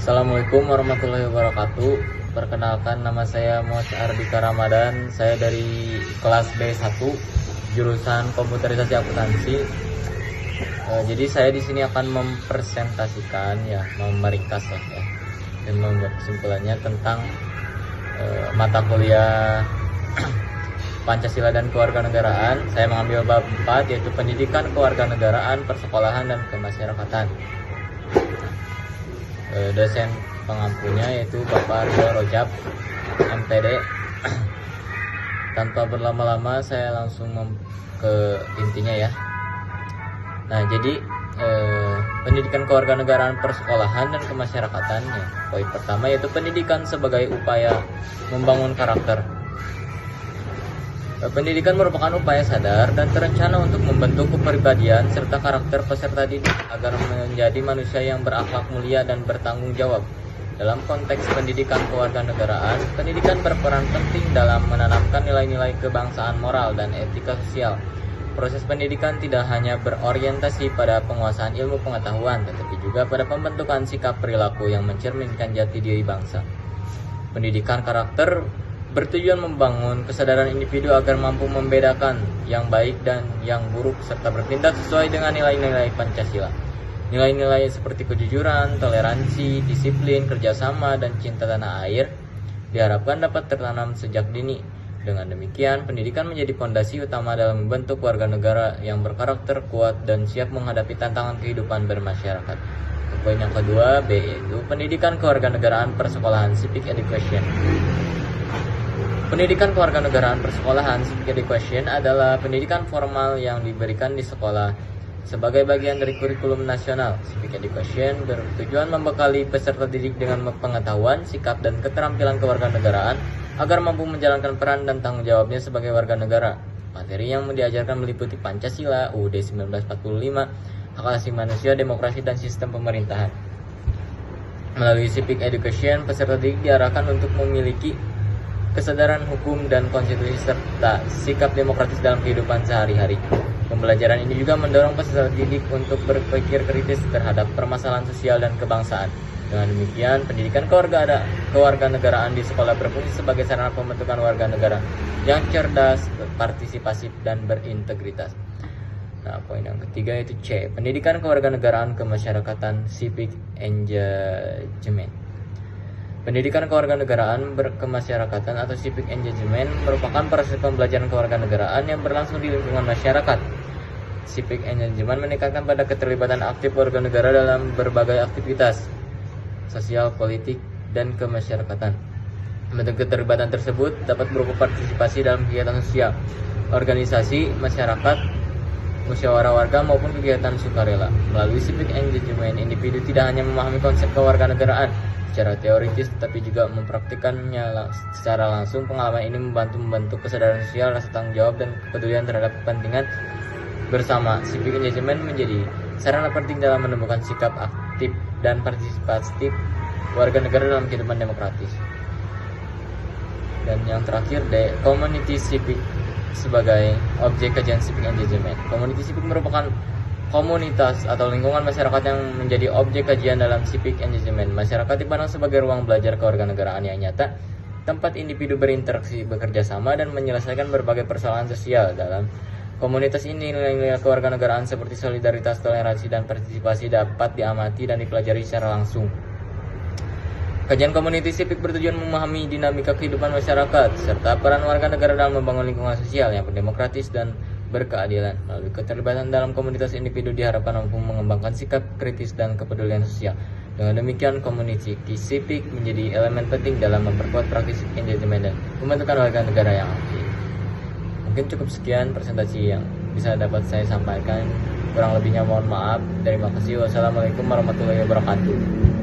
Assalamualaikum warahmatullahi wabarakatuh. Perkenalkan, nama saya Muhammad Ardika Ramadan. Saya dari kelas B1 jurusan komputerisasi akuntansi. Jadi saya di sini akan mempresentasikan meringkas dan membuat kesimpulannya tentang mata kuliah Pancasila dan Kewarganegaraan. Saya mengambil bab 4, yaitu pendidikan kewarganegaraan, persekolahan, dan kemasyarakatan. Dosen pengampunya yaitu Bapak Ridho Rojab, MPD. Tanpa berlama-lama saya langsung ke intinya ya. Nah, jadi pendidikan kewarganegaraan, persekolahan, dan kemasyarakatan poin pertama yaitu pendidikan sebagai upaya membangun karakter. Pendidikan merupakan upaya sadar dan terencana untuk membentuk kepribadian serta karakter peserta didik agar menjadi manusia yang berakhlak mulia dan bertanggung jawab. Dalam konteks pendidikan kewarganegaraan, pendidikan berperan penting dalam menanamkan nilai-nilai kebangsaan, moral, dan etika sosial. Proses pendidikan tidak hanya berorientasi pada penguasaan ilmu pengetahuan, tetapi juga pada pembentukan sikap perilaku yang mencerminkan jati diri bangsa. Pendidikan karakter bertujuan membangun kesadaran individu agar mampu membedakan yang baik dan yang buruk serta bertindak sesuai dengan nilai-nilai Pancasila. Nilai-nilai seperti kejujuran, toleransi, disiplin, kerjasama, dan cinta tanah air diharapkan dapat tertanam sejak dini. Dengan demikian, pendidikan menjadi fondasi utama dalam membentuk warga negara yang berkarakter kuat dan siap menghadapi tantangan kehidupan bermasyarakat. Poin yang kedua, B, yaitu pendidikan kewarganegaraan, persekolahan, civic education. Pendidikan kewarganegaraan, persekolahan, civic education adalah pendidikan formal yang diberikan di sekolah sebagai bagian dari kurikulum nasional. Civic education bertujuan membekali peserta didik dengan pengetahuan, sikap, dan keterampilan kewarganegaraan agar mampu menjalankan peran dan tanggung jawabnya sebagai warga negara. Materi yang diajarkan meliputi Pancasila, UUD 1945, hak asasi manusia, demokrasi, dan sistem pemerintahan. Melalui civic education, peserta didik diarahkan untuk memiliki kesadaran hukum dan konstitusi serta sikap demokratis dalam kehidupan sehari-hari. Pembelajaran ini juga mendorong peserta didik untuk berpikir kritis terhadap permasalahan sosial dan kebangsaan. Dengan demikian, pendidikan kewarganegaraan di sekolah berfungsi sebagai sarana pembentukan warga negara yang cerdas, partisipasif, dan berintegritas. Nah, poin yang ketiga yaitu C, pendidikan kewarganegaraan, kemasyarakatan, civic engagement. Pendidikan kewarganegaraan berkemasyarakatan atau civic engagement merupakan proses pembelajaran kewarganegaraan yang berlangsung di lingkungan masyarakat. Civic engagement meningkatkan pada keterlibatan aktif warga negara dalam berbagai aktivitas sosial, politik, dan kemasyarakatan. Bentuk keterlibatan tersebut dapat berupa partisipasi dalam kegiatan sosial, organisasi, masyarakat, musyawarah warga, maupun kegiatan sukarela. Melalui civic engagement, individu tidak hanya memahami konsep kewarganegaraan secara teoritis, tetapi juga mempraktikkannya secara langsung. Pengalaman ini membantu kesadaran sosial, rasa tanggung jawab, dan kepedulian terhadap kepentingan bersama. Civic engagement menjadi sarana penting dalam menemukan sikap aktif dan partisipatif warga negara dalam kehidupan demokratis. Dan yang terakhir, D, community civic sebagai objek kajian civic engagement. Community civic merupakan komunitas atau lingkungan masyarakat yang menjadi objek kajian dalam civic engagement. Masyarakat dipandang sebagai ruang belajar kewarganegaraan yang nyata, tempat individu berinteraksi, bekerja sama, dan menyelesaikan berbagai persoalan sosial. Dalam komunitas ini, nilai-nilai kewarganegaraan seperti solidaritas, toleransi, dan partisipasi dapat diamati dan dipelajari secara langsung. Kajian community civic bertujuan memahami dinamika kehidupan masyarakat serta peran warga negara dalam membangun lingkungan sosial yang berdemokratis dan berkeadilan. Melalui keterlibatan dalam komunitas, individu diharapkan mampu mengembangkan sikap kritis dan kepedulian sosial. Dengan demikian, community civic menjadi elemen penting dalam memperkuat praktis engagement dan pembentukan warga negara yang aktif. Mungkin cukup sekian presentasi yang bisa dapat saya sampaikan. Kurang lebihnya mohon maaf. Terima kasih. Wassalamualaikum warahmatullahi wabarakatuh.